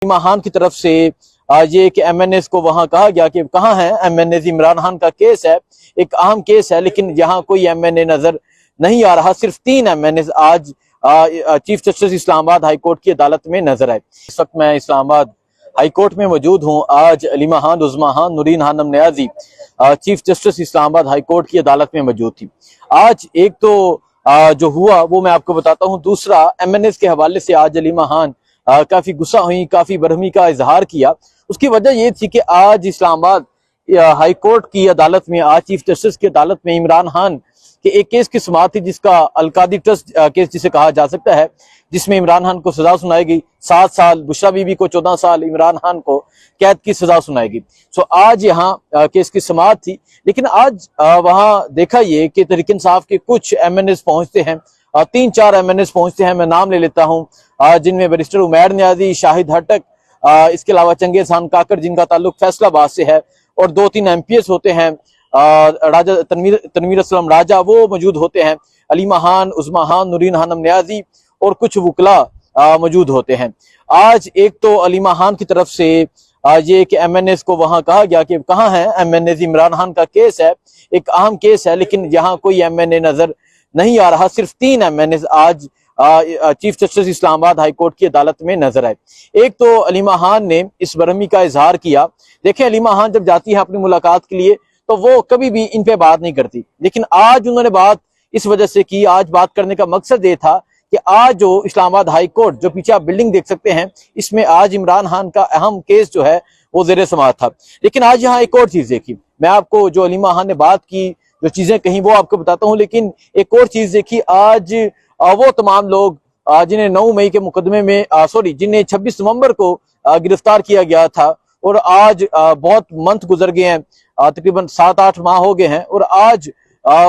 इमरान खान की तरफ से ये कि एमएनएस को वहां कहा गया कि कहाँ है एमएनएस। इमरान खान का केस है, एक अहम केस है, लेकिन यहाँ कोई एमएनए नजर नहीं आ रहा। सिर्फ 3 एमएनएस आज chief justice Islamabad high court की अदालत में नजर आए। इस वक्त मैं इस्लामाबाद हाई कोर्ट में मौजूद हूँ। आज Aleema Khan, Uzma Khan, Noreen Khanam Niazi chief justice Islamabad high court की अदालत में मौजूद थी। आज एक तो जो हुआ वो मैं आपको बताता हूँ। दूसरा, एमएनएस के हवाले से आज अलीमा खान काफी गुस्सा हुई, काफी बरहमी का इजहार किया। उसकी वजह ये थी कि आज इस्लामाबाद हाई कोर्ट की अदालत में, आज चीफ जस्टिस की अदालत में इमरान खान के एक केस की सुनवाई थी, जिसका अलकादी ट्रस्ट केस जिसे कहा जा सकता है, जिसमें इमरान खान को सजा सुनाई गई 7 साल, बुशरा बीबी को 14 साल, इमरान खान को कैद की सजा सुनाई गई। सो आज यहाँ केस की समाअत थी, लेकिन आज वहां देखा ये कि तहरीक इंसाफ के कुछ एमएनएस पहुंचते हैं, 3-4 एमएनएस पहुंचते हैं। मैं नाम ले लेता हूँ, जिनमें बैरिस्टर उमैर नियाजी, शाहिद हटक, इसके अलावा चंगेज खान काकड़ जिनका ताल्लुक फैसलाबाद से है, और 2-3 एमपीएस होते हैं। राजा तनवीर असलम राजा वो मौजूद होते हैं, अलीमा खान, उज़मा खान, नूरीन खानम नियाजी और कुछ वकला मौजूद होते हैं। आज एक तो अलीमा खान की तरफ से ये कि एमएनएस को वहां कहा गया कि कहाँ है एमएनएस। इमरान खान का केस है, एक अहम केस है, लेकिन यहाँ कोई एमएनए नजर नहीं आ रहा। सिर्फ 3 एमएनएस आज chief justice Islamabad high court की अदालत में नजर आए। एक तो अलीमा खान ने इस बरहमी का इजहार किया। देखें, अलीमा खान जब जाती है अपनी मुलाकात के लिए तो वो कभी भी इन पे बात नहीं करती, लेकिन आज उन्होंने बात इस वजह से की। आज बात करने का मकसद ये था कि आज जो इस्लामाबाद हाई कोर्ट, जो पीछे आप बिल्डिंग देख सकते हैं, इसमें आज इमरान खान का अहम केस जो है वो ज़ेरे समाअत था। लेकिन आज यहाँ एक और चीज देखी, मैं आपको जो अलीमा खान ने बात की, जो चीजें कहीं वो आपको बताता हूँ, लेकिन एक और चीज देखी। आज वो तमाम लोग जिन्हें 9 मई के मुकदमे में जिन्हें 26 नवंबर को गिरफ्तार किया गया था, और आज बहुत मंथ गुजर गए हैं, तकरीबन 7-8 माह हो गए हैं, और आज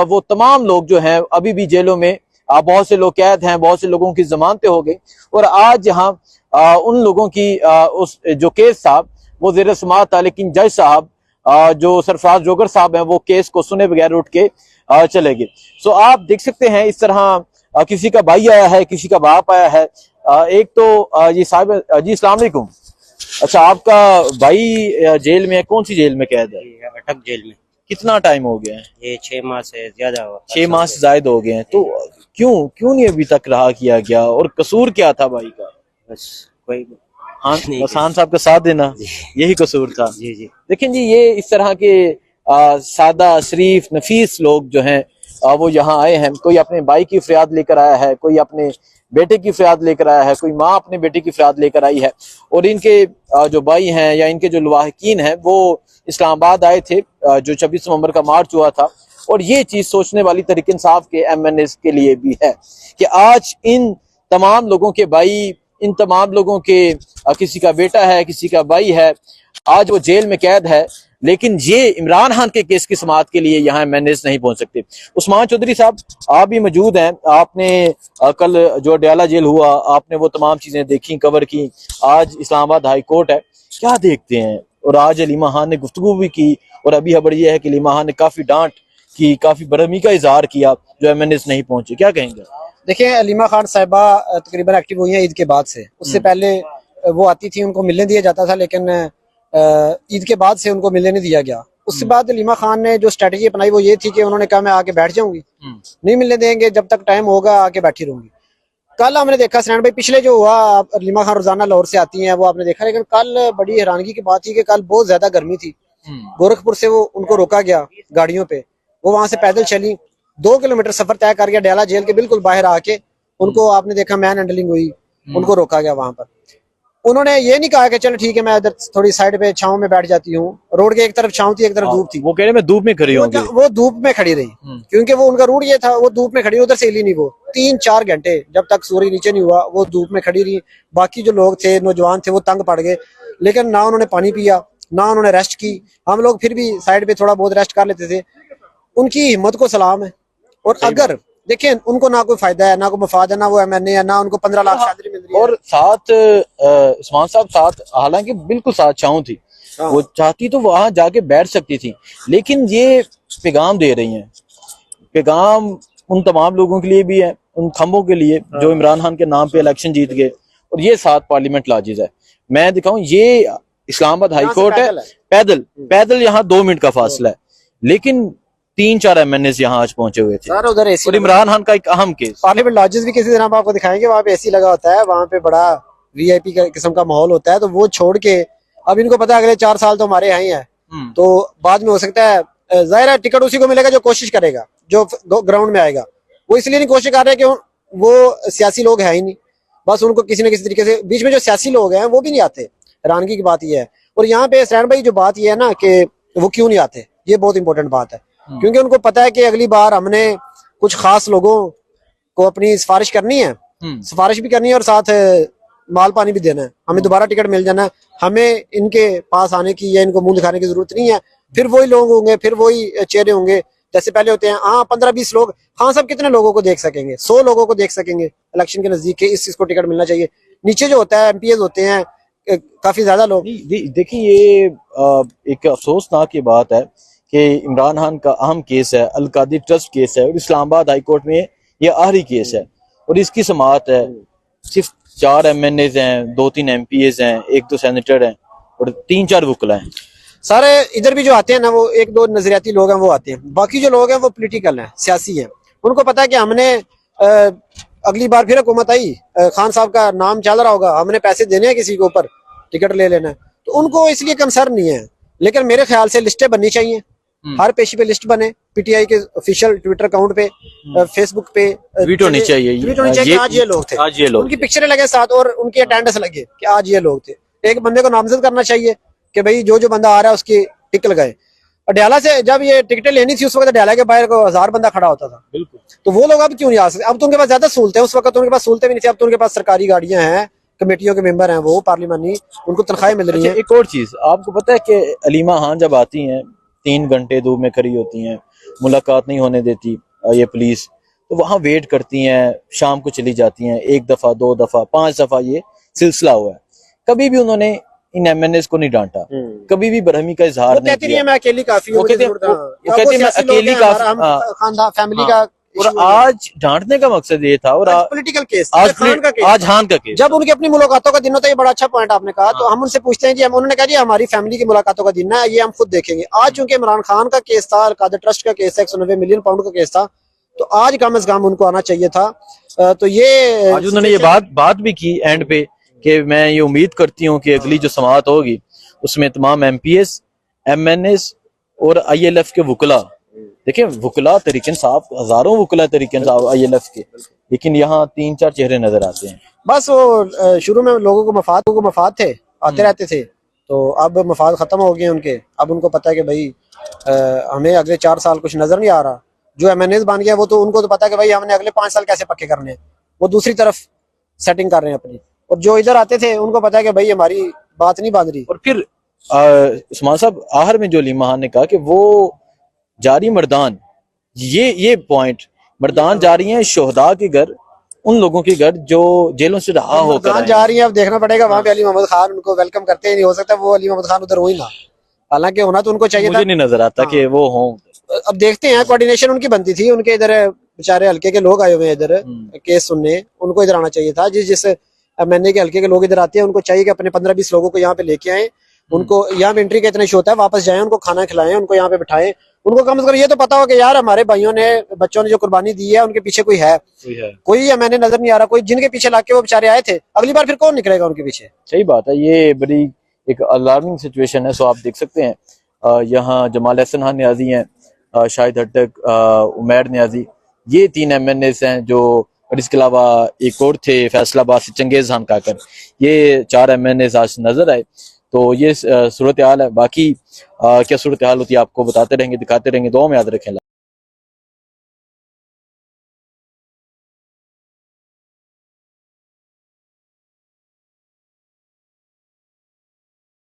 वो तमाम लोग जो हैं अभी भी जेलों में, बहुत से लोग कैद हैं, बहुत से लोगों की जमानतें हो गई, और आज यहाँ उन लोगों की उस जो केस था वो ज़ेरे समाअत था, लेकिन जज साहब जो सरफराज जोगर साहब हैं वो केस को सुने बगैर उठ के चले गए। सो आप देख सकते हैं इस तरह किसी का भाई आया है, किसी का बाप आया है। एक तो ये साहब जी, अस्सलाम वालेकुम। अच्छा, आपका भाई जेल में है, कौन सी जेल में कैद है? अटक जेल में। कितना टाइम हो गया है? ये 6 माह से ज्यादा हुआ। 6 माह से ज्यादा हो गए हैं। तो क्यों नहीं अभी तक रहा किया गया, और कसूर क्या था भाई का? बस कोई हाँ, बस खान साहब का साथ देना, यही कसूर था। जी जी। लेकिन जी ये इस तरह के सादा शरीफ नफीस लोग जो हैं वो यहाँ आए हैं। कोई अपने भाई की फरियाद लेकर आया है, कोई अपने बेटे की फरियाद लेकर आया है, कोई माँ अपने बेटे की फरियाद लेकर आई है, और इनके जो भाई हैं या इनके जो लवाहकीन हैं वो इस्लामाबाद आए थे। जो 26 नवंबर का मार्च हुआ था, और ये चीज सोचने वाली तहरीक इंसाफ के एमएनएस के लिए भी है कि आज इन तमाम लोगों के भाई, इन तमाम लोगों के किसी का बेटा है, किसी का भाई है, आज वो जेल में कैद है, लेकिन ये इमरान खान के केस की समाअत के लिए यहाँ एमएनएस नहीं पहुंच सकते। उस्मान चौधरी साहब, आप भी मौजूद हैं। आपने कल जो अडयाला जेल हुआ, आपने वो तमाम चीजें देखी, कवर की। आज इस्लामाबाद हाई कोर्ट है, क्या देखते हैं? और आज अलीमा खान ने गुफ्तगू भी की, और अभी खबर यह है कि अलीमा खान ने काफी डांट की, काफी बरहमी का इजहार किया जो एमएनएस नहीं पहुंचे। क्या कहेंगे? देखिए, अलीमा खान साहिबा तकरीबन एक्टिव हुई हैं ईद के बाद से। उससे पहले वो आती थी, उनको मिलने दिया जाता था, लेकिन ईद के बाद से उनको मिलने नहीं दिया गया। उसके बाद अलीमा खान ने जो स्ट्रेटजी अपनाई वो ये थी कि उन्होंने कहा मैं आके बैठ जाऊंगी, नहीं मिलने देंगे, जब तक टाइम होगा आके बैठी रहूंगी। कल हमने देखा सैन भाई, पिछले जो हुआ, अलीमा खान रोजाना लाहौर से आती हैं, वो आपने देखा, लेकिन कल बड़ी हैरानगी की बात थी कि कल बहुत ज्यादा गर्मी थी। गोरखपुर से वो उनको रोका गया गाड़ियों पे, वो वहां से पैदल चली, 2 किलोमीटर सफर तय करके अडयाला जेल के बिल्कुल बाहर आके उनको आपने देखा मैन हैंडलिंग हुई, उनको रोका गया वहां पर। उन्होंने ये नहीं कहा कि चलो ठीक है मैं इधर थोड़ी साइड पे छांव में बैठ जाती हूँ। रोड के एक तरफ छांव थी, एक तरफ धूप थी। वो कह रहे मैं धूप में खड़ी होंगी। वो धूप में खड़ी रही, क्योंकि वो उनका रूट ये था, वो धूप में खड़ी, उधर से हिली नहीं। वो 3-4 घंटे जब तक सूर्य नीचे नहीं हुआ वो धूप में खड़ी रही। बाकी जो लोग थे, नौजवान थे, वो तंग पड़ गए, लेकिन ना उन्होंने पानी पिया, ना उन्होंने रेस्ट की। हम लोग फिर भी साइड पे थोड़ा बहुत रेस्ट कर लेते थे। उनकी हिम्मत को सलाम है। और अगर देखिए, उनको ना कोई फायदा है, ना कोई मफाद है, ना वो एमएनए है, ना उनको 15 लाख सैलरी मिल रही है। और साथ उस्मान साहब साथ, हालांकि बिल्कुल साथ छाऊं थी, वो चाहती तो वहां जाके बैठ सकती थी, लेकिन ये पैगाम दे रही हैं। पैगाम उन तमाम लोगों के लिए भी है, उन खंभों के लिए जो इमरान खान के नाम पे इलेक्शन जीत गए, और ये साथ पार्लियामेंट लाजिज है। मैं दिखाऊं, ये इस्लामाबाद हाई यहाँ से कोर्ट है, पैदल है। पैदल पैदल यहाँ 2 मिनट का फासला है, लेकिन 3-4 एमएनएस यहाँ आज पहुंचे हुए थे। सर उधर एसी और इमरान खान का एक अहम केस, पार्लियामेंट लॉजेस भी किसी दिन हम आपको दिखाएंगे, वहाँ पे एसी लगा होता है, वहाँ पे बड़ा वीआईपी किस्म का माहौल होता है। तो वो छोड़ के अब इनको पता है अगले 4 साल तो हमारे यहाँ ही है, तो बाद में हो सकता है जाहिर है टिकट उसी को मिलेगा जो कोशिश करेगा, जो ग्राउंड में आएगा। वो इसलिए नहीं कोशिश कर रहे कि वो सियासी लोग हैं ही नहीं, बस उनको किसी न किसी तरीके से बीच में जो सियासी लोग हैं वो भी नहीं आते। हैरानगी की बात यह है। और यहाँ पे सैन भाई जो बात यह है ना कि वो क्यों नहीं आते, ये बहुत इंपॉर्टेंट बात है, क्योंकि उनको पता है कि अगली बार हमने कुछ खास लोगों को अपनी सिफारिश करनी है, सिफारिश भी करनी है और साथ माल पानी भी देना है। हमें दोबारा टिकट मिल जाना है, हमें इनके पास आने की या इनको मुंह दिखाने की जरूरत नहीं है। फिर वही लोग होंगे, फिर वही चेहरे होंगे जैसे पहले होते हैं। हाँ 15-20 लोग, हाँ सब कितने लोगों को देख सकेंगे, 100 लोगों को देख सकेंगे इलेक्शन के नजदीक के, इस चीज को टिकट मिलना चाहिए। नीचे जो होता है एमपीएस होते हैं काफी ज्यादा लोग। देखिए ये एक अफसोसनाक ये बात है कि इमरान खान का अहम केस है, अल कादिर ट्रस्ट केस है, और इस्लामाबाद हाई कोर्ट में ये आखिरी केस है, और इसकी समाअत है। सिर्फ 4 एमएनएज हैं, 2-3 एमपीएस हैं, 1-2 सेनेटर हैं और 3-4 वकला हैं। सारे इधर भी जो आते हैं ना वो 1-2 नजरियाती लोग हैं वो आते हैं, बाकी जो लोग हैं वो पॉलिटिकल हैं, सियासी हैं। उनको पता है कि हमने अगली बार फिर हुकूमत आई, खान साहब का नाम चल रहा होगा, हमने पैसे देने हैं किसी के ऊपर, टिकट ले लेना है, तो उनको इसलिए कंसर्न नहीं है। लेकिन मेरे ख्याल से लिस्टें बननी चाहिए, हर पेशी पे लिस्ट बने, पीटीआई के ऑफिशियल ट्विटर अकाउंट पे, फेसबुक पे ट्वीट होनी चाहिए, ट्वीट होनी चाहिए कि आज ये लोग थे, आज ये लोग, उनकी पिक्चरें लगे साथ और उनकी अटेंडेंस लगे कि आज ये लोग थे। एक बंदे को नामजद करना चाहिए कि भाई जो बंदा आ रहा है उसकी टिक लगाए। अडयाला से जब ये टिकटें लेनी थी उस वक्त अडयाला के बाहर को 1000 बंदा खड़ा होता था, बिल्कुल। तो वो लोग अब क्यों नहीं आ सकते? अब तो उनके पास ज्यादा सहूलतें हैं, उस वक्त तो उनके पास सहूलतें भी नहीं थी। अब तो उनके पास सरकारी गाड़ियां हैं, कमेटियों के मेंबर हैं, वो पार्लियामानी, उनको तनख्वाहें मिल रही है। एक और चीज आपको पता है कि अलीमा खान जब आती हैं 3 घंटे धूप में खड़ी होती हैं, मुलाकात नहीं होने देती ये पुलिस, तो वहां वेट करती हैं, शाम को चली जाती हैं, 1 दफा 2 दफा 5 दफा ये सिलसिला हुआ है। कभी भी उन्होंने इन एमएनएस को नहीं डांटा, कभी भी बरहमी का इजहार नहीं कहती किया। मैं अकेली काफी हूं, वो कहते मैं अकेली काफी, खानदान फैमिली का। और आज डांटने का मकसद ये था, और पॉलिटिकल केस आज खान का केस, जब उनकी अपनी मुलाकातों का दिन होता है, ये बड़ा अच्छा पॉइंट आपने कहा। तो हम उनसे पूछते हैं जी, उन्होंने कहा जी हमारी फैमिली की मुलाकातों का दिन है, ये हम खुद देखेंगे। आज चूंकि इमरान खान का केस था, अल कादिर ट्रस्ट का केस था, 190 मिलियन पाउंड का केस था, तो आज कम से कम उनको आना चाहिए था। तो ये आज उन्होंने ये बात भी की एंड पे कि मैं ये उम्मीद करती हूँ कि अगली जो समाअत होगी उसमें तमाम एमपीएस, एमएनएस और आईएलएफ के वकला, देखिए वकला तरीके साहब, हजारों वकला तरीके साहब आईएलएफ के, लेकिन यहाँ 3-4 चेहरे नजर आते हैं। बस वो शुरू में लोगों को मफाद थे, आते रहते थे, तो अब मफाद खत्म हो गए उनके। अब उनको पता है कि भाई हमें अगले 4 साल कुछ नजर नहीं आ रहा। जो एमएनएस बन गया वो तो उनको तो पता है कि भाई हमने अगले 5 साल कैसे पक्के करने हैं, वो दूसरी तरफ सेटिंग कर रहे हैं अपनी। और जो इधर आते थे उनको पता है कि भाई हमारी बात नहीं बांध रही। और फिर उस्मान साहब आखिर में जो अलीमा खान ने कहा कि वो जारी मर्दान, ये पॉइंट, मर्दान जा रही हैं शोहदा के घर, उन लोगों के घर जो जेलों से रहा होकर जा रही है। अब देखना पड़ेगा वहाँ पे अली मोहम्मद खान उनको वेलकम करते हैं, नहीं हो सकता वो अली मोहम्मद खान उधर हो ही ना, हालांकि होना तो उनको चाहिए था। मुझे नहीं नजर आता कि वो हों। अब देखते हैं, कोऑर्डिनेशन उनकी बनती थी, उनके इधर बेचारे हल्के के लोग आए हुए हैं इधर केस सुनने, उनको इधर आना चाहिए था। जिस एमएनए के हल्के के लोग इधर आते हैं, उनको चाहिए कि अपने 15-20 लोगों को यहाँ पे लेके आए, उनको यहाँ पे एंट्री का इतना इशू होता है, वापस जाए, उनको खाना खिलाएं, उनको यहाँ पे बिठाएं, उनको कम से कम ये तो पता हो कि यार हमारे भाइयों ने, बच्चों ने जो कुर्बानी दी है उनके पीछे कोई है। कोई मैंने नजर नहीं आ रहा, कोई जिनके पीछे लाके वो बेचारे आए थे, अगली बार फिर कौन निकलेगा उनके पीछे? सही बात है, ये बड़ी एक अलार्मिंग सिचुएशन है। सो आप देख सकते हैं यहाँ जमाल हसन खान न्याजी हैं, शाहिद हट्टक, उमैर न्याजी, ये 3 एमएनएस हैं जो, और इसके अलावा एक और थे फैसलाबाद से चंगेज खान काकर, ये 4 एमएनएस आज नजर आए। तो ये सूरत हाल है। बाकी क्या सूरत हाल होती है आपको बताते रहेंगे, दिखाते रहेंगे। दुआ में याद रखें।